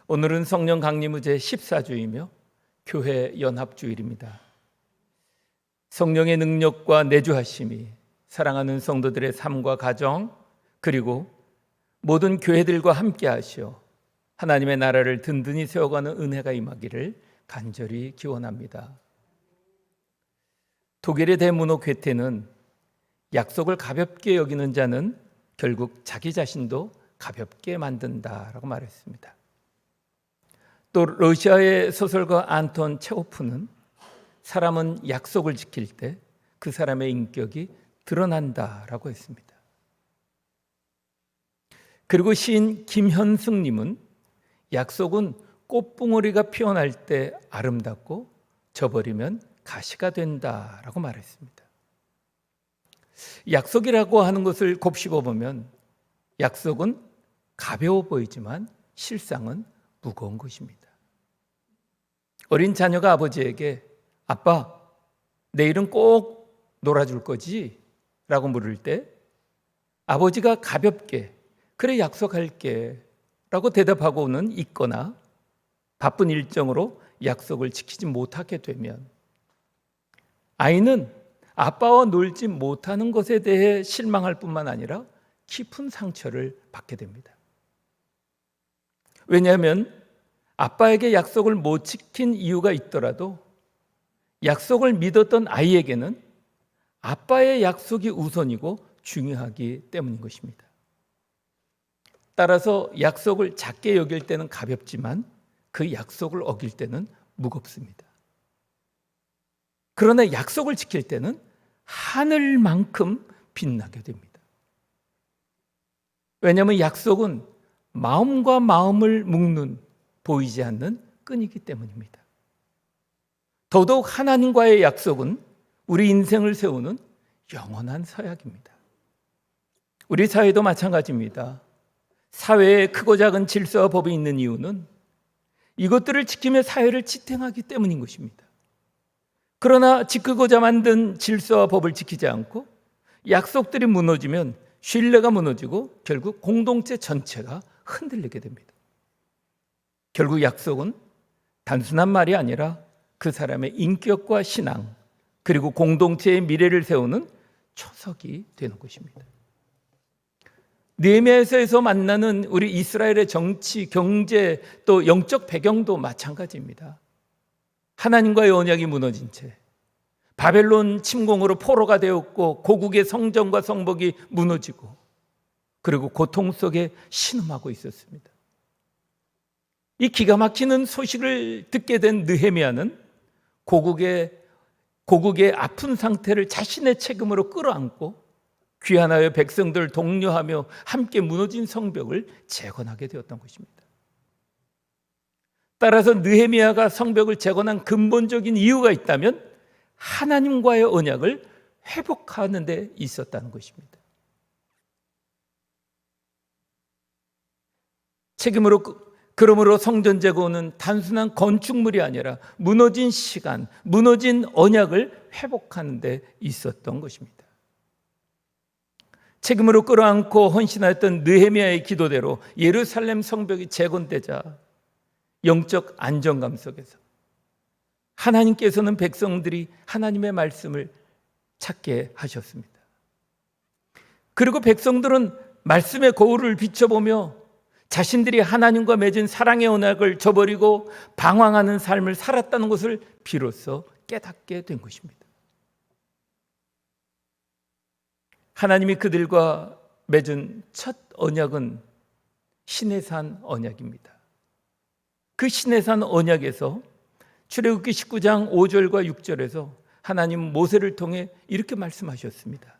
오늘은 성령 강림의 제 14주이며 교회 연합주일입니다. 성령의 능력과 내주하심이 사랑하는 성도들의 삶과 가정 그리고 모든 교회들과 함께 하시어 하나님의 나라를 든든히 세워가는 은혜가 임하기를 간절히 기원합니다. 독일의 대문호 괴테는 약속을 가볍게 여기는 자는 결국 자기 자신도 가볍게 만든다라고 말했습니다. 또 러시아의 소설가 안톤 체호프는 사람은 약속을 지킬 때 그 사람의 인격이 드러난다라고 했습니다. 그리고 시인 김현승님은 약속은 꽃봉오리가 피어날 때 아름답고 져버리면 가시가 된다라고 말했습니다. 약속이라고 하는 것을 곱씹어 보면 약속은 가벼워 보이지만 실상은 무거운 것입니다. 어린 자녀가 아버지에게 아빠, 내일은 꼭 놀아줄 거지? 라고 물을 때 아버지가 가볍게 그래 약속할게 라고 대답하고는 있거나 바쁜 일정으로 약속을 지키지 못하게 되면 아이는 아빠와 놀지 못하는 것에 대해 실망할 뿐만 아니라 깊은 상처를 받게 됩니다. 왜냐하면 아빠에게 약속을 못 지킨 이유가 있더라도 약속을 믿었던 아이에게는 아빠의 약속이 우선이고 중요하기 때문인 것입니다. 따라서 약속을 작게 여길 때는 가볍지만 그 약속을 어길 때는 무겁습니다. 그러나 약속을 지킬 때는 하늘만큼 빛나게 됩니다. 왜냐하면 약속은 마음과 마음을 묶는 보이지 않는 끈이기 때문입니다. 더더욱 하나님과의 약속은 우리 인생을 세우는 영원한 서약입니다. 우리 사회도 마찬가지입니다. 사회에 크고 작은 질서와 법이 있는 이유는 이것들을 지키며 사회를 지탱하기 때문인 것입니다. 그러나 지키고자 만든 질서와 법을 지키지 않고 약속들이 무너지면 신뢰가 무너지고 결국 공동체 전체가 흔들리게 됩니다. 결국 약속은 단순한 말이 아니라 그 사람의 인격과 신앙 그리고 공동체의 미래를 세우는 초석이 되는 것입니다. 느헤미야서에서 만나는 우리 이스라엘의 정치, 경제 또 영적 배경도 마찬가지입니다. 하나님과의 언약이 무너진 채 바벨론 침공으로 포로가 되었고 고국의 성전과 성벽이 무너지고 그리고 고통 속에 신음하고 있었습니다. 이 기가 막히는 소식을 듣게 된 느헤미야는 고국의 아픈 상태를 자신의 책임으로 끌어안고 귀환하여 백성들을 독려하며 함께 무너진 성벽을 재건하게 되었던 것입니다. 따라서 느헤미야가 성벽을 재건한 근본적인 이유가 있다면 하나님과의 언약을 회복하는 데 있었다는 것입니다. 그러므로 성전 재건은 단순한 건축물이 아니라 무너진 시간, 무너진 언약을 회복하는 데 있었던 것입니다. 책임으로 끌어안고 헌신하였던 느헤미야의 기도대로 예루살렘 성벽이 재건되자 영적 안정감 속에서 하나님께서는 백성들이 하나님의 말씀을 찾게 하셨습니다. 그리고 백성들은 말씀의 거울을 비춰보며 자신들이 하나님과 맺은 사랑의 언약을 저버리고 방황하는 삶을 살았다는 것을 비로소 깨닫게 된 것입니다. 하나님이 그들과 맺은 첫 언약은 시내산 언약입니다. 그 시내산 언약에서 출애굽기 19장 5절과 6절에서 하나님 모세를 통해 이렇게 말씀하셨습니다.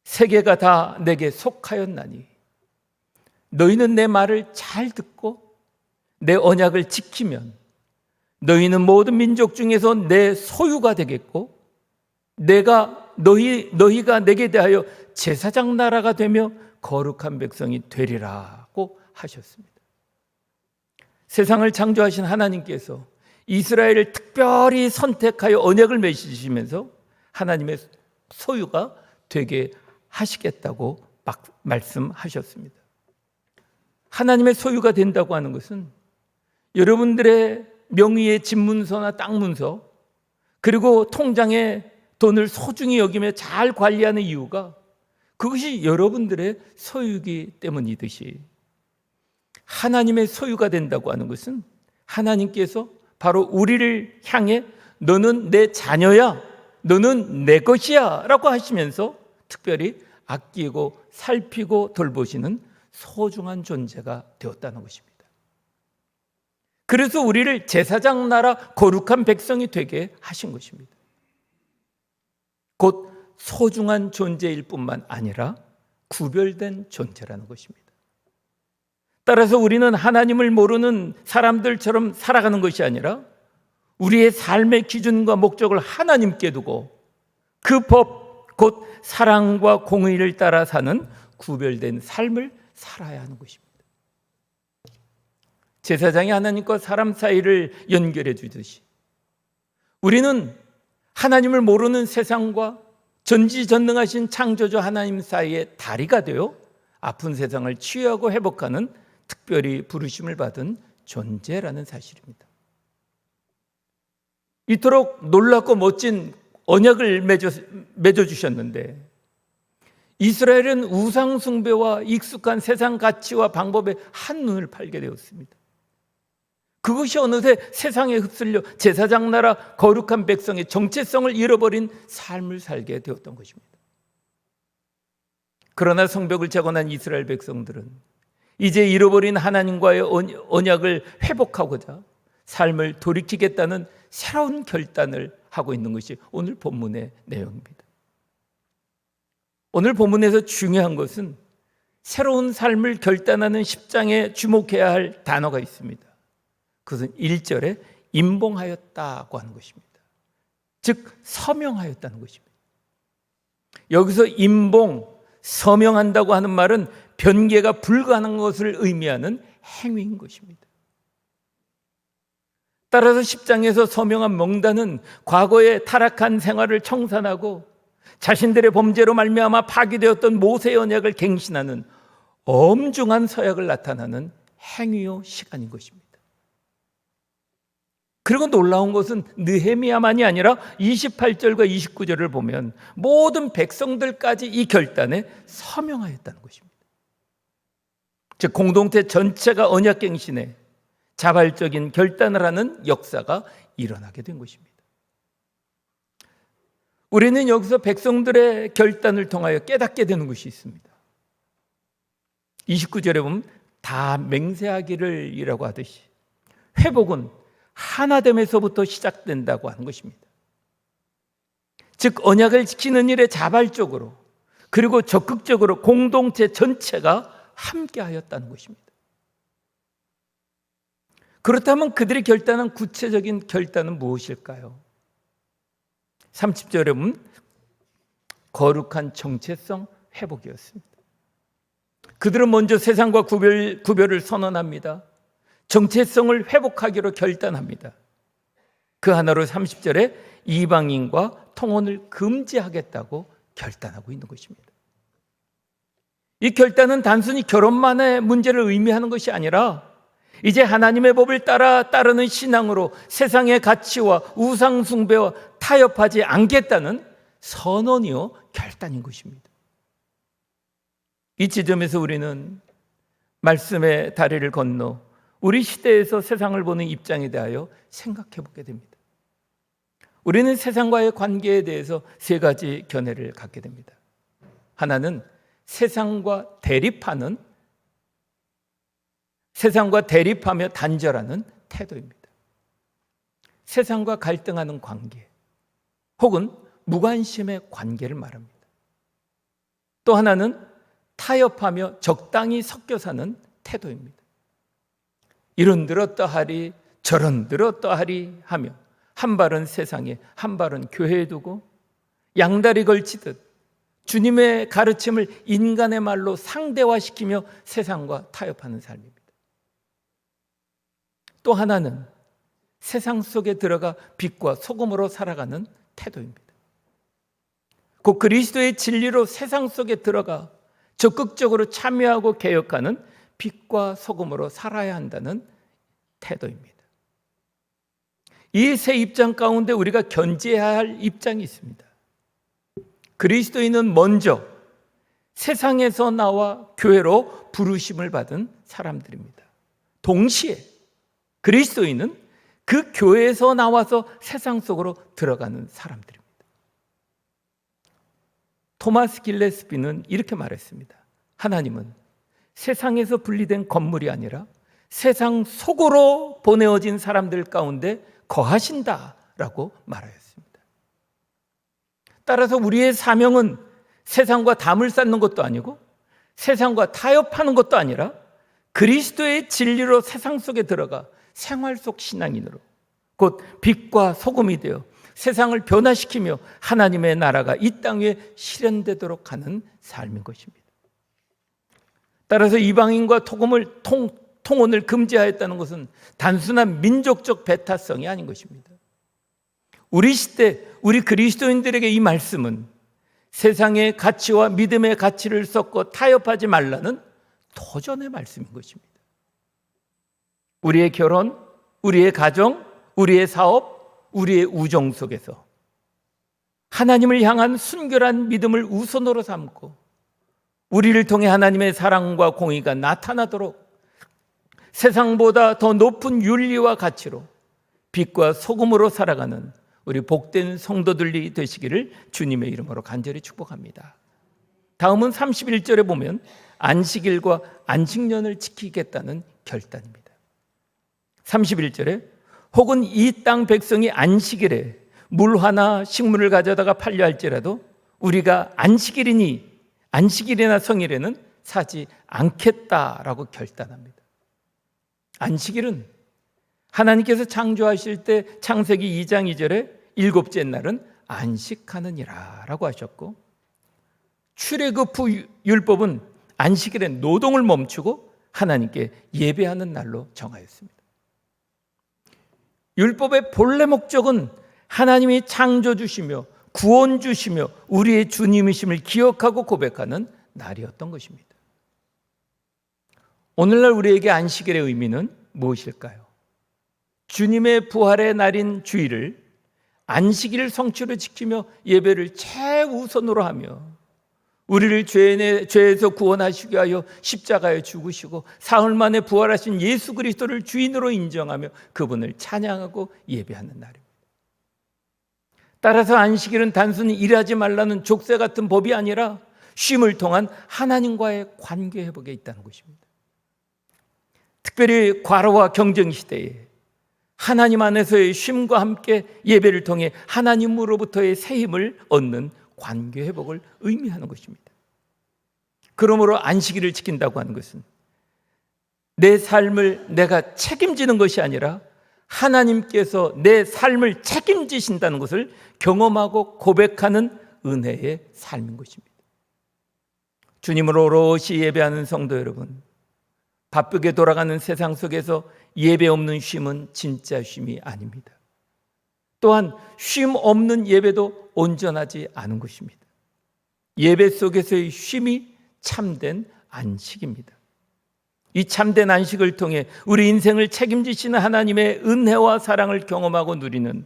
세계가 다 내게 속하였나니 너희는 내 말을 잘 듣고 내 언약을 지키면 너희는 모든 민족 중에서 내 소유가 되겠고 너희가 내게 대하여 제사장 나라가 되며 거룩한 백성이 되리라고 하셨습니다. 세상을 창조하신 하나님께서 이스라엘을 특별히 선택하여 언약을 맺으시면서 하나님의 소유가 되게 하시겠다고 말씀하셨습니다. 하나님의 소유가 된다고 하는 것은 여러분들의 명의의 집문서나 땅 문서, 그리고 통장에 돈을 소중히 여기며 잘 관리하는 이유가 그것이 여러분들의 소유이기 때문이듯이, 하나님의 소유가 된다고 하는 것은 하나님께서 바로 우리를 향해 너는 내 자녀야, 너는 내 것이야 라고 하시면서 특별히 아끼고 살피고 돌보시는 소중한 존재가 되었다는 것입니다. 그래서 우리를 제사장 나라 거룩한 백성이 되게 하신 것입니다. 곧 소중한 존재일 뿐만 아니라 구별된 존재라는 것입니다. 따라서 우리는 하나님을 모르는 사람들처럼 살아가는 것이 아니라 우리의 삶의 기준과 목적을 하나님께 두고 그 법, 곧 사랑과 공의를 따라 사는 구별된 삶을 살아야 하는 것입니다. 제사장이 하나님과 사람 사이를 연결해 주듯이 우리는 하나님을 모르는 세상과 전지전능하신 창조주 하나님 사이의 다리가 되어 아픈 세상을 치유하고 회복하는 특별히 부르심을 받은 존재라는 사실입니다. 이토록 놀랍고 멋진 언약을 맺어주셨는데 이스라엘은 우상 숭배와 익숙한 세상 가치와 방법에 한눈을 팔게 되었습니다. 그것이 어느새 세상에 휩쓸려 제사장 나라 거룩한 백성의 정체성을 잃어버린 삶을 살게 되었던 것입니다. 그러나 성벽을 재건한 이스라엘 백성들은 이제 잃어버린 하나님과의 언약을 회복하고자 삶을 돌이키겠다는 새로운 결단을 하고 있는 것이 오늘 본문의 내용입니다. 오늘 본문에서 중요한 것은 새로운 삶을 결단하는 10장에 주목해야 할 단어가 있습니다. 그것은 1절에 임봉하였다고 하는 것입니다. 즉 서명하였다는 것입니다. 여기서 임봉, 서명한다고 하는 말은 변개가 불가능한 것을 의미하는 행위인 것입니다. 따라서 10장에서 서명한 명단은 과거의 타락한 생활을 청산하고 자신들의 범죄로 말미암아 파기되었던 모세의 언약을 갱신하는 엄중한 서약을 나타나는 행위요 시간인 것입니다. 그리고 놀라운 것은 느헤미야만이 아니라 28절과 29절을 보면 모든 백성들까지 이 결단에 서명하였다는 것입니다. 즉 공동체 전체가 언약갱신에 자발적인 결단을 하는 역사가 일어나게 된 것입니다. 우리는 여기서 백성들의 결단을 통하여 깨닫게 되는 것이 있습니다. 29절에 보면 다 맹세하기를 이라고 하듯이 회복은 하나됨에서부터 시작된다고 하는 것입니다. 즉 언약을 지키는 일에 자발적으로 그리고 적극적으로 공동체 전체가 함께하였다는 것입니다. 그렇다면 그들이 결단한 구체적인 결단은 무엇일까요? 30절에 보면 거룩한 정체성 회복이었습니다. 그들은 먼저 세상과 구별을 선언합니다. 정체성을 회복하기로 결단합니다. 그 하나로 30절에 이방인과 통혼을 금지하겠다고 결단하고 있는 것입니다. 이 결단은 단순히 결혼만의 문제를 의미하는 것이 아니라 이제 하나님의 법을 따르는 신앙으로 세상의 가치와 우상 숭배와 타협하지 않겠다는 선언이요 결단인 것입니다. 이 지점에서 우리는 말씀의 다리를 건너 우리 시대에서 세상을 보는 입장에 대하여 생각해 보게 됩니다. 우리는 세상과의 관계에 대해서 세 가지 견해를 갖게 됩니다. 하나는 세상과 대립하며 단절하는 태도입니다. 세상과 갈등하는 관계 혹은 무관심의 관계를 말합니다. 또 하나는 타협하며 적당히 섞여 사는 태도입니다. 이런 들었다하리 저런 들었다하리 하며 한 발은 세상에 한 발은 교회에 두고 양다리 걸치듯 주님의 가르침을 인간의 말로 상대화시키며 세상과 타협하는 삶입니다. 또 하나는 세상 속에 들어가 빛과 소금으로 살아가는 태도입니다. 곧 그리스도의 진리로 세상 속에 들어가 적극적으로 참여하고 개혁하는 빛과 소금으로 살아야 한다는 태도입니다. 이 세 입장 가운데 우리가 견지해야 할 입장이 있습니다. 그리스도인은 먼저 세상에서 나와 교회로 부르심을 받은 사람들입니다. 동시에 그리스도인은 그 교회에서 나와서 세상 속으로 들어가는 사람들입니다. 토마스 길레스비는 이렇게 말했습니다. 하나님은 세상에서 분리된 건물이 아니라 세상 속으로 보내어진 사람들 가운데 거하신다라고 말하였습니다. 따라서 우리의 사명은 세상과 담을 쌓는 것도 아니고 세상과 타협하는 것도 아니라 그리스도의 진리로 세상 속에 들어가 생활 속 신앙인으로 곧 빛과 소금이 되어 세상을 변화시키며 하나님의 나라가 이 땅 위에 실현되도록 하는 삶인 것입니다. 따라서 이방인과 통혼을 금지하였다는 것은 단순한 민족적 배타성이 아닌 것입니다. 우리 시대 우리 그리스도인들에게 이 말씀은 세상의 가치와 믿음의 가치를 섞어 타협하지 말라는 도전의 말씀인 것입니다. 우리의 결혼, 우리의 가정, 우리의 사업, 우리의 우정 속에서 하나님을 향한 순결한 믿음을 우선으로 삼고 우리를 통해 하나님의 사랑과 공의가 나타나도록 세상보다 더 높은 윤리와 가치로 빛과 소금으로 살아가는 우리 복된 성도들이 되시기를 주님의 이름으로 간절히 축복합니다. 다음은 31절에 보면 안식일과 안식년을 지키겠다는 결단입니다. 31절에 혹은 이 땅 백성이 안식일에 물 하나 식물을 가져다가 팔려 할지라도 우리가 안식일이나 성일에는 사지 않겠다라고 결단합니다. 안식일은 하나님께서 창조하실 때 창세기 2장 2절에 일곱째 날은 안식하느니라 라고 하셨고 출애굽 후 율법은 안식일에 노동을 멈추고 하나님께 예배하는 날로 정하였습니다. 율법의 본래 목적은 하나님이 창조 주시며 구원 주시며 우리의 주님이심을 기억하고 고백하는 날이었던 것입니다. 오늘날 우리에게 안식일의 의미는 무엇일까요? 주님의 부활의 날인 주일을 안식일 성취로 지키며 예배를 최우선으로 하며 우리를 죄에서 구원하시기 위하여 십자가에 죽으시고 사흘 만에 부활하신 예수 그리스도를 주인으로 인정하며 그분을 찬양하고 예배하는 날입니다. 따라서 안식일은 단순히 일하지 말라는 족쇄 같은 법이 아니라 쉼을 통한 하나님과의 관계 회복에 있다는 것입니다. 특별히 과로와 경쟁 시대에 하나님 안에서의 쉼과 함께 예배를 통해 하나님으로부터의 새 힘을 얻는 관계 회복을 의미하는 것입니다. 그러므로 안식일을 지킨다고 하는 것은 내 삶을 내가 책임지는 것이 아니라 하나님께서 내 삶을 책임지신다는 것을 경험하고 고백하는 은혜의 삶인 것입니다. 주님으로 오롯이 예배하는 성도 여러분, 바쁘게 돌아가는 세상 속에서 예배 없는 쉼은 진짜 쉼이 아닙니다. 또한 쉼 없는 예배도 온전하지 않은 것입니다. 예배 속에서의 쉼이 참된 안식입니다. 이 참된 안식을 통해 우리 인생을 책임지시는 하나님의 은혜와 사랑을 경험하고 누리는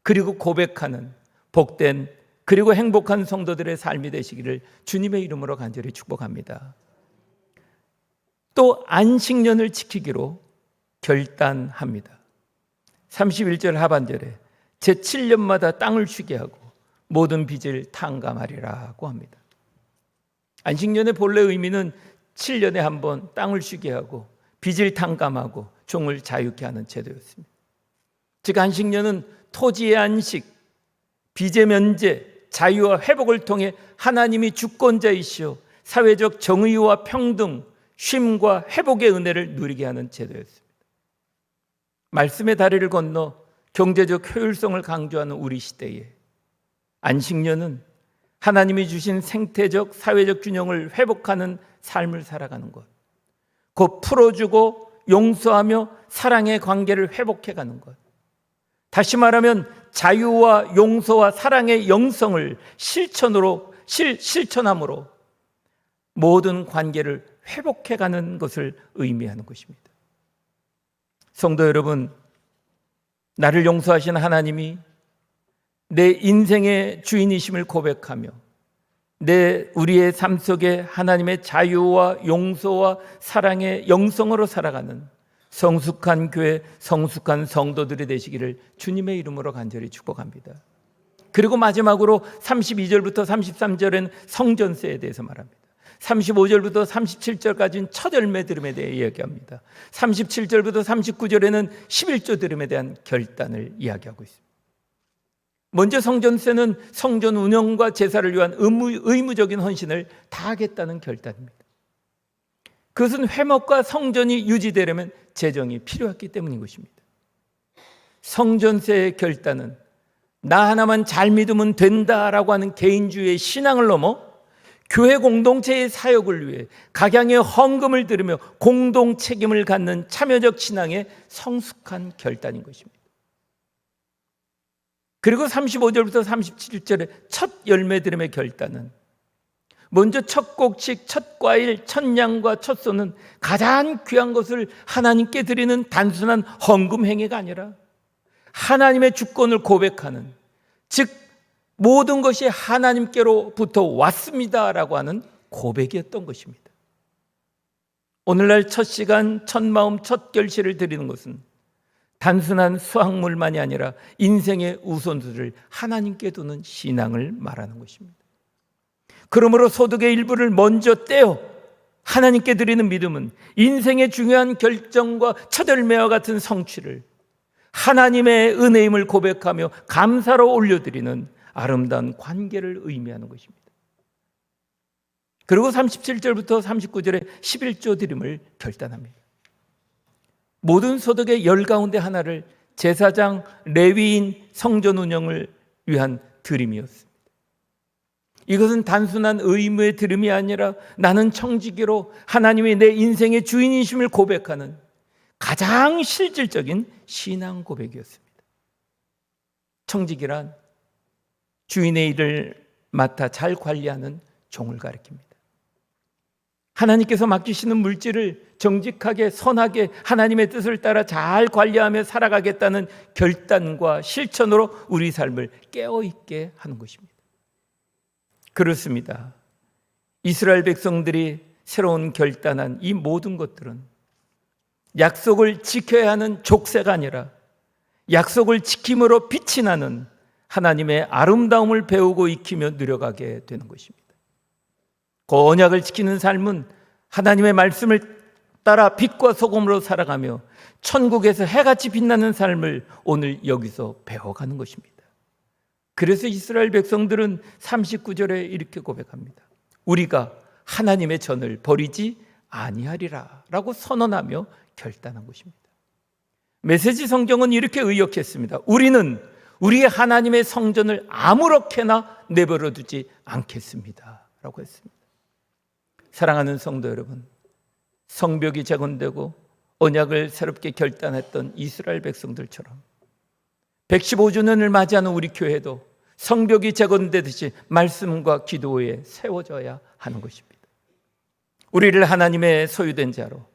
그리고 고백하는 복된 그리고 행복한 성도들의 삶이 되시기를 주님의 이름으로 간절히 축복합니다. 또 안식년을 지키기로 결단합니다. 31절 하반절에 제7년마다 땅을 쉬게 하고 모든 빚을 탕감하리라고 합니다. 안식년의 본래 의미는 7년에 한 번 땅을 쉬게 하고 빚을 탕감하고 종을 자유케 하는 제도였습니다. 즉 안식년은 토지의 안식, 빚의 면제, 자유와 회복을 통해 하나님이 주권자이시오 사회적 정의와 평등, 쉼과 회복의 은혜를 누리게 하는 제도였습니다. 말씀의 다리를 건너 경제적 효율성을 강조하는 우리 시대에 안식년은 하나님이 주신 생태적, 사회적 균형을 회복하는 삶을 살아가는 것, 곧 풀어주고 용서하며 사랑의 관계를 회복해가는 것, 다시 말하면 자유와 용서와 사랑의 영성을 실천함으로 모든 관계를 회복해가는 것을 의미하는 것입니다. 성도 여러분, 나를 용서하신 하나님이 내 인생의 주인이심을 고백하며 우리의 삶 속에 하나님의 자유와 용서와 사랑의 영성으로 살아가는 성숙한 교회, 성숙한 성도들이 되시기를 주님의 이름으로 간절히 축복합니다. 그리고 마지막으로 32절부터 33절에는 성전세에 대해서 말합니다. 35절부터 37절까지는 첫 열매 드림에 대해 이야기합니다. 37절부터 39절에는 11조 드림에 대한 결단을 이야기하고 있습니다. 먼저 성전세는 성전 운영과 제사를 위한 의무적인 헌신을 다하겠다는 결단입니다. 그것은 회목과 성전이 유지되려면 재정이 필요했기 때문인 것입니다. 성전세의 결단은 나 하나만 잘 믿으면 된다라고 하는 개인주의의 신앙을 넘어 교회 공동체의 사역을 위해 각양의 헌금을 들으며 공동 책임을 갖는 참여적 신앙의 성숙한 결단인 것입니다. 그리고 35절부터 37절의 첫 열매 드림의 결단은 먼저 첫 곡식, 첫 과일, 첫 양과 첫 소는 가장 귀한 것을 하나님께 드리는 단순한 헌금 행위가 아니라 하나님의 주권을 고백하는, 즉 모든 것이 하나님께로부터 왔습니다라고 하는 고백이었던 것입니다. 오늘날 첫 시간, 첫 마음, 첫 결실을 드리는 것은 단순한 수확물만이 아니라 인생의 우선순위를 하나님께 두는 신앙을 말하는 것입니다. 그러므로 소득의 일부를 먼저 떼어 하나님께 드리는 믿음은 인생의 중요한 결정과 첫 열매와 같은 성취를 하나님의 은혜임을 고백하며 감사로 올려드리는 아름다운 관계를 의미하는 것입니다. 그리고 37절부터 39절에 11조 드림을 결단합니다. 모든 소득의 열 가운데 하나를 제사장, 레위인, 성전 운영을 위한 드림이었습니다. 이것은 단순한 의무의 드림이 아니라 나는 청지기로 하나님이 내 인생의 주인이심을 고백하는 가장 실질적인 신앙 고백이었습니다. 청지기란 주인의 일을 맡아 잘 관리하는 종을 가리킵니다. 하나님께서 맡기시는 물질을 정직하게 선하게 하나님의 뜻을 따라 잘 관리하며 살아가겠다는 결단과 실천으로 우리 삶을 깨어있게 하는 것입니다. 그렇습니다. 이스라엘 백성들이 새로운 결단한 이 모든 것들은 약속을 지켜야 하는 족쇄가 아니라 약속을 지킴으로 빛이 나는 하나님의 아름다움을 배우고 익히며 누려가게 되는 것입니다. 그 언약을 지키는 삶은 하나님의 말씀을 따라 빛과 소금으로 살아가며 천국에서 해같이 빛나는 삶을 오늘 여기서 배워가는 것입니다. 그래서 이스라엘 백성들은 39절에 이렇게 고백합니다. 우리가 하나님의 전을 버리지 아니하리라 라고 선언하며 결단한 것입니다. 메시지 성경은 이렇게 의역했습니다. 우리는 우리의 하나님의 성전을 아무렇게나 내버려 두지 않겠습니다 라고 했습니다. 사랑하는 성도 여러분, 성벽이 재건되고 언약을 새롭게 결단했던 이스라엘 백성들처럼 115주년을 맞이하는 우리 교회도 성벽이 재건되듯이 말씀과 기도에 세워져야 하는 것입니다. 우리를 하나님의 소유된 자로,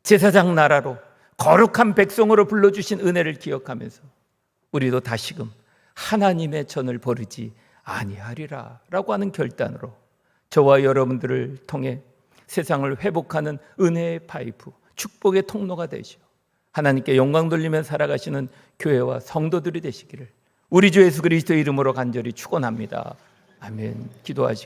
제사장 나라로, 거룩한 백성으로 불러주신 은혜를 기억하면서 우리도 다시금 하나님의 전을 버리지 아니하리라 라고 하는 결단으로 저와 여러분들을 통해 세상을 회복하는 은혜의 파이프, 축복의 통로가 되시오 하나님께 영광 돌리며 살아가시는 교회와 성도들이 되시기를 우리 주 예수 그리스도의 이름으로 간절히 축원합니다. 아멘. 기도하시기